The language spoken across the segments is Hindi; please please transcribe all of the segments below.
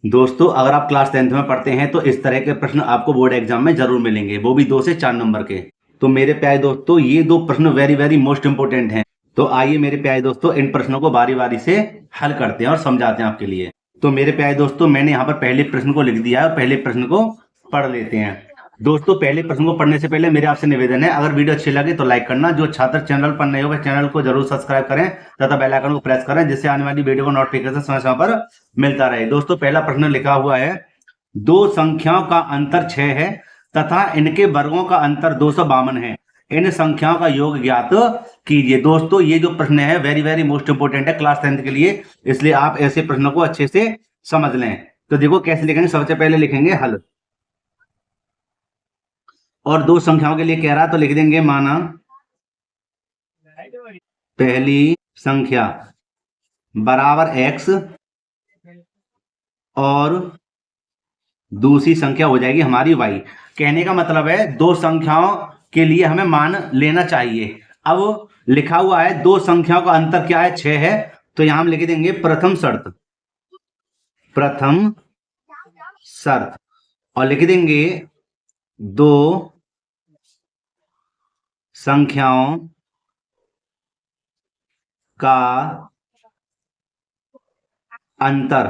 दोस्तों अगर आप क्लास 10th में पढ़ते हैं तो इस तरह के प्रश्न आपको बोर्ड एग्जाम में जरूर मिलेंगे, वो भी 2 से 4 नंबर के। तो मेरे प्यारे दोस्तों ये 2 प्रश्न वेरी वेरी मोस्ट इंपोर्टेंट हैं। तो आइए मेरे प्यारे दोस्तों इन प्रश्नों को बारी बारी से हल करते हैं और समझाते हैं आपके लिए। तो मेरे प्यारे दोस्तों मैंने यहाँ पर पहले प्रश्न को लिख दिया है और पहले प्रश्न को पढ़ लेते हैं। दोस्तों पहले प्रश्न को पढ़ने से पहले मेरे आपसे निवेदन है, अगर वीडियो अच्छी लगे तो लाइक करना। जो छात्र चैनल पर नए हो चैनल को जरूर सब्सक्राइब करें तथा बेल आइकन को प्रेस करें, जिससे आने वाली वीडियो को नोटिफिकेशन समय समय पर मिलता रहे। दोस्तों पहला प्रश्न लिखा हुआ है, 2 संख्याओं का अंतर 6 है तथा इनके वर्गों का अंतर 252 है, इन संख्याओं का योग ज्ञात कीजिए। दोस्तों ये जो प्रश्न है वेरी वेरी मोस्ट इंपोर्टेंट है क्लास 10th के लिए, इसलिए आप ऐसे प्रश्नों को अच्छे से समझ लें। तो देखो कैसे लिखेंगे, सबसे पहले लिखेंगे हल, और 2 संख्याओं के लिए कह रहा तो लिख देंगे माना पहली संख्या बराबर x और दूसरी संख्या हो जाएगी हमारी y। कहने का मतलब है 2 संख्याओं के लिए हमें मान लेना चाहिए। अब लिखा हुआ है 2 संख्याओं का अंतर क्या है, 6 है, तो यहां हम लिख देंगे प्रथम शर्त, प्रथम शर्त, और लिख देंगे 2 संख्याओं का अंतर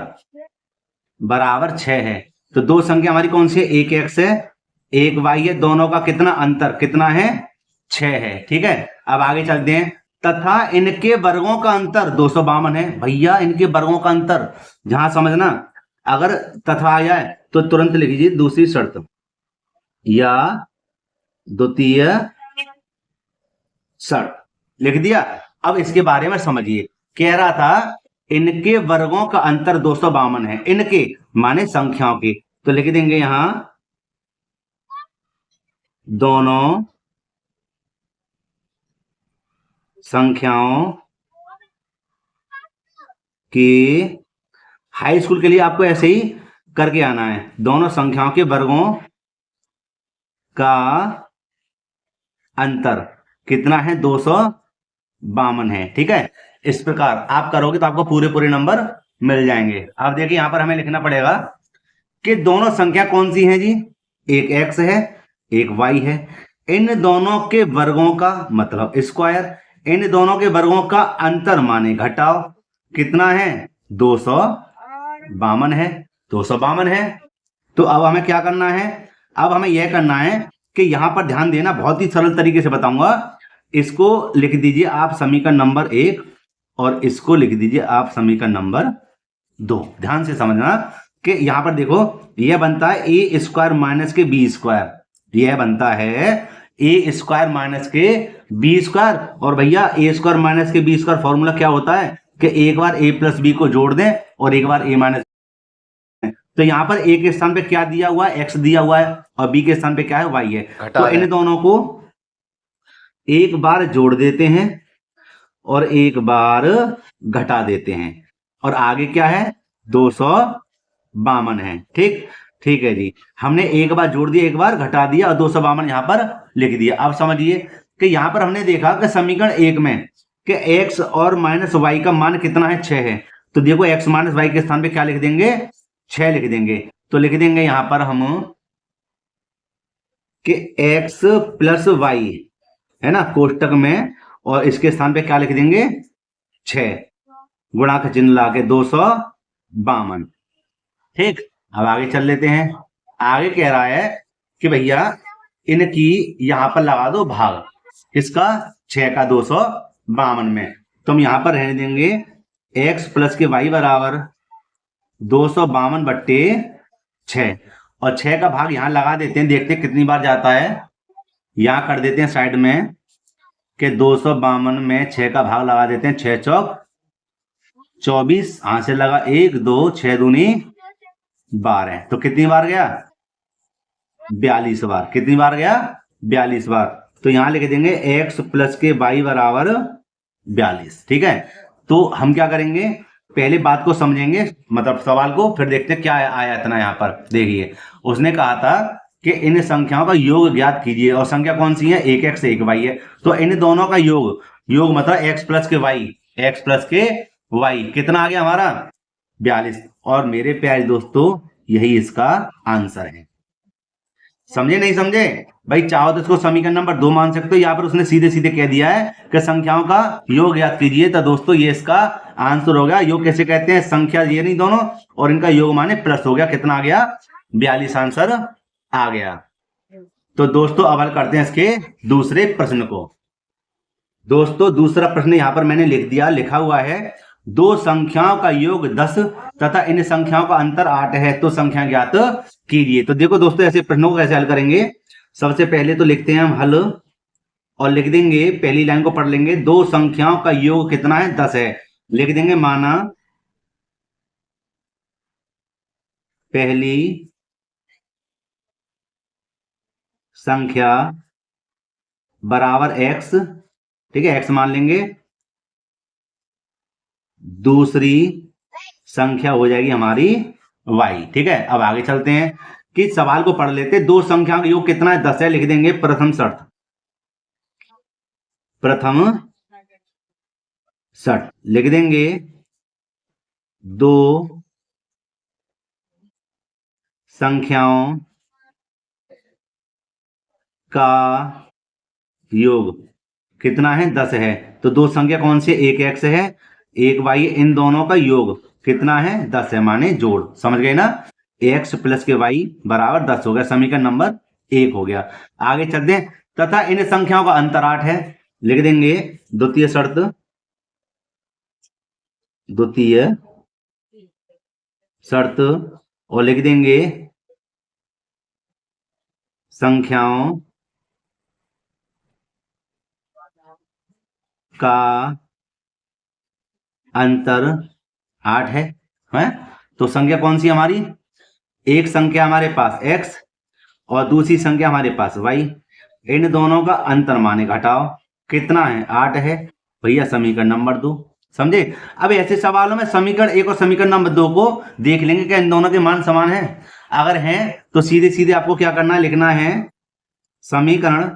बराबर 6 है। तो 2 संख्या हमारी कौन सी है, एक x है एक y है, दोनों का कितना अंतर कितना है, 6 है। ठीक है, अब आगे चलते हैं। तथा इनके वर्गों का अंतर 252 है। भैया इनके वर्गों का अंतर, जहां समझना, अगर तथा आया है तो तुरंत लिख लीजिए दूसरी शर्त या द्वितीय शर्त, लिख दिया। अब इसके बारे में समझिए, कह रहा था इनके वर्गों का अंतर 252 है, इनके माने संख्याओं के, तो लिख देंगे यहां दोनों संख्याओं के, हाई स्कूल के लिए आपको ऐसे ही करके आना है, दोनों संख्याओं के वर्गों का अंतर कितना है, 252 है। ठीक है, इस प्रकार आप करोगे तो आपको पूरे नंबर मिल जाएंगे। अब देखिए यहां पर हमें लिखना पड़ेगा कि दोनों संख्या कौन सी हैं जी, एक x है एक y है, इन दोनों के वर्गों का मतलब स्क्वायर, इन दोनों के वर्गों का अंतर माने घटाओ, कितना है 252 है, 252 है। तो अब हमें क्या करना है, अब हमें यह करना है कि यहां पर ध्यान देना, बहुत ही सरल तरीके से बताऊंगा। इसको लिख दीजिए आप समीकरण नंबर 1 और इसको लिख दीजिए आप समीकरण नंबर 2। ध्यान से समझना कि यहां पर देखो यह बनता है ए स्क्वायर माइनस के बी स्क्वायर, यह बनता है ए स्क्वायर माइनस के बी स्क्वायर। और भैया ए स्क्वायर माइनस के बी स्क्वायर फॉर्मूला क्या होता है कि एक बार ए प्लस बी को जोड़ दें और एक बार ए माइनस। तो यहां पर ए के स्थान पे क्या दिया हुआ है, एक्स दिया हुआ है, और बी के स्थान पे क्या है, वाई है। तो इन दोनों को एक बार जोड़ देते हैं और एक बार घटा देते हैं, और आगे क्या है 252 है। ठीक है जी, हमने एक बार जोड़ दिया एक बार घटा दिया और 252 यहां पर लिख दिया। अब समझिए कि यहां पर हमने देखा कि समीकरण 1 में कि x और माइनस वाई का मान कितना है, 6 है। तो देखो x माइनस वाई के स्थान पे क्या लिख देंगे, 6 लिख देंगे। तो लिख देंगे यहां पर हम कि x प्लस वाई है ना कोष्टक में, और इसके स्थान पे क्या लिख देंगे 6, गुणा का चिन्ह लाके 252। ठीक, अब आगे चल लेते हैं। आगे कह रहा है कि भैया इनकी यहां पर लगा दो भाग, इसका 6 का 252 में। तो हम यहां पर रहने देंगे x प्लस के y बराबर 252 बट्टे 6, और 6 का भाग यहां लगा देते हैं, देखते हैं कितनी बार जाता है। यहां कर देते हैं साइड में कि 252 में 6 का भाग लगा देते हैं, 6 चौक 24, हाथ से लगा 1 2 6 दूनी 12, तो कितनी बार गया 42 बार। कितनी बार गया 42 बार। तो यहां लिख देंगे x प्लस के y बराबर 42। ठीक है, तो हम क्या करेंगे, पहले बात को समझेंगे, मतलब सवाल को, फिर देखते हैं क्या आया इतना। यहां पर देखिए उसने कहा था कि इन संख्याओं का योग ज्ञात कीजिए, और संख्या कौन सी है, एक x एक y है। तो इन दोनों का योग मतलब x प्लस के y, x प्लस के y कितना आ गया हमारा 42। और मेरे प्यारे दोस्तों यही इसका आंसर है। समझे नहीं समझे भाई? चाहो तो इसको समीकरण नंबर 2 मान सकते हो। यहाँ पर उसने सीधे सीधे कह दिया है कि संख्याओं का योग याद कीजिए। तो दोस्तों ये इसका आंसर हो गया। योग कैसे कहते हैं? संख्या ये नहीं दोनों और इनका योग माने प्लस हो गया। कितना आ गया? 42 आंसर आ गया। तो दोस्तों अब हल करते हैं इसके दूसरे प्रश्न को। दोस्तों दूसरा प्रश्न यहां पर मैंने लिख दिया, लिखा हुआ है दो संख्याओं का योग 10 तथा इन संख्याओं का अंतर 8 है, तो संख्या ज्ञात कीजिए। तो देखो दोस्तों ऐसे प्रश्नों को कैसे हल करेंगे। सबसे पहले तो लिखते हैं हम हल और लिख देंगे, पहली लाइन को पढ़ लेंगे। दो संख्याओं का योग कितना है? 10 है। लिख देंगे माना पहली संख्या बराबर x, ठीक है, x मान लेंगे। दूसरी संख्या हो जाएगी हमारी y, ठीक है। अब आगे चलते हैं कि सवाल को पढ़ लेते। दो संख्याओं का योग कितना है? 10 है। लिख देंगे प्रथम शर्त, प्रथम शर्त लिख देंगे दो संख्याओं का योग कितना है? 10 है। तो दो संख्या कौन सी? एक x है, एक y है। इन दोनों का योग कितना है? 10 है, माने जोड़। समझ गए ना? x प्लस के y बराबर 10 हो गया। समीकरण नंबर 1 हो गया। आगे चलते हैं। तथा इन संख्याओं का अंतर 8 है। लिख देंगे द्वितीय शर्त, द्वितीय शर्त और लिख देंगे संख्याओं का अंतर 8 है। तो संख्या कौन सी हमारी? एक संख्या हमारे पास x और दूसरी संख्या हमारे पास y। इन दोनों का अंतर माने घटाओ कितना है? 8 है भैया। समीकरण नंबर 2। समझे? अब ऐसे सवालों में समीकरण 1 और समीकरण नंबर 2 को देख लेंगे कि इन दोनों के मान समान हैं। अगर हैं तो सीधे सीधे आपको क्या करना है? लिखना है समीकरण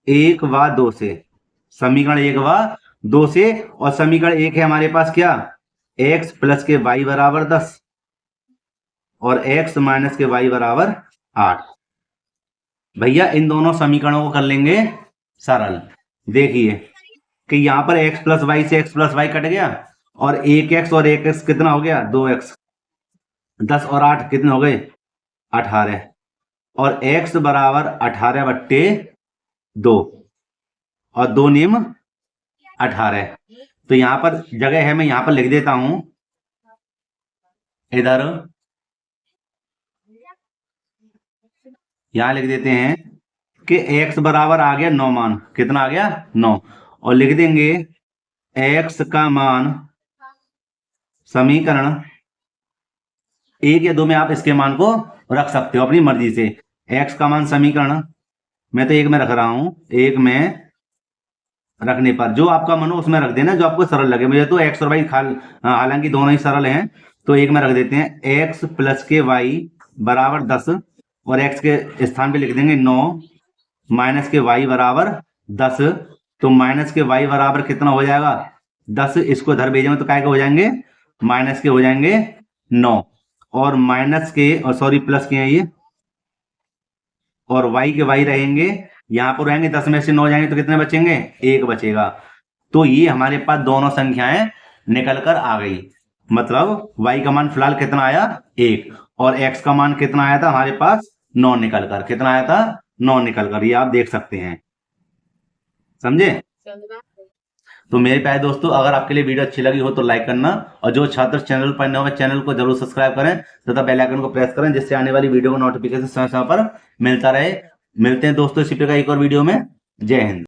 1 व 2 से, समीकरण 1 व 2 से। और समीकरण 1 है हमारे पास क्या? x प्लस के y बराबर 10 और x माइनस के y बराबर 8। भैया इन दोनों समीकरणों को कर लेंगे सरल। देखिए कि यहां पर x प्लस वाई से x प्लस वाई कट गया और 1x और 1x कितना हो गया? 2x। 10 और 8 कितने हो गए? 18। और x बराबर 18/2 और 2 नियम 18। तो यहां पर जगह है, मैं यहां पर लिख देता हूं इधर, यहां लिख देते हैं कि x बराबर आ गया 9 मान। कितना आ गया? 9। और लिख देंगे x का मान समीकरण 1 या 2 में आप इसके मान को रख सकते हो अपनी मर्जी से। x का मान समीकरण मैं तो 1 में रख रहा हूं। 1 में रखने पर जो आपका मन हो उसमें रख देना, जो आपको सरल लगे। मुझे तो x और y हालांकि दोनों ही सरल हैं, तो 1 में रख देते हैं। x प्लस के y बराबर 10 और x के स्थान पे लिख देंगे 9 माइनस के y बराबर 10। तो माइनस के y बराबर कितना हो जाएगा? 10। इसको इधर भेजेंगे तो क्या हो जाएंगे? माइनस के हो जाएंगे 9 और माइनस के और सॉरी प्लस के हैं ये, और y के y रहेंगे यहां पर रहेंगे। 10 में से 9 जाएंगे तो कितने बचेंगे? 1 बचेगा। तो ये हमारे पास दोनों संख्याएं निकल कर आ गई। मतलब y का मान फिलहाल कितना आया? 1 और x का मान कितना आया था हमारे पास? 9 निकल कर। कितना आया था? 9 निकल कर। ये आप देख सकते हैं। समझे? तो मेरे प्यारे दोस्तों अगर आपके लिए वीडियो अच्छी लगी हो तो लाइक करना, और जो छात्र चैनल पर नए हो चैनल को जरूर सब्सक्राइब करें तथा बेल आइकन को प्रेस करें, जिससे आने वाली वीडियो को नोटिफिकेशन समय समय पर मिलता रहे। मिलते हैं दोस्तों इसी प्रकार एक और वीडियो में। जय हिंद।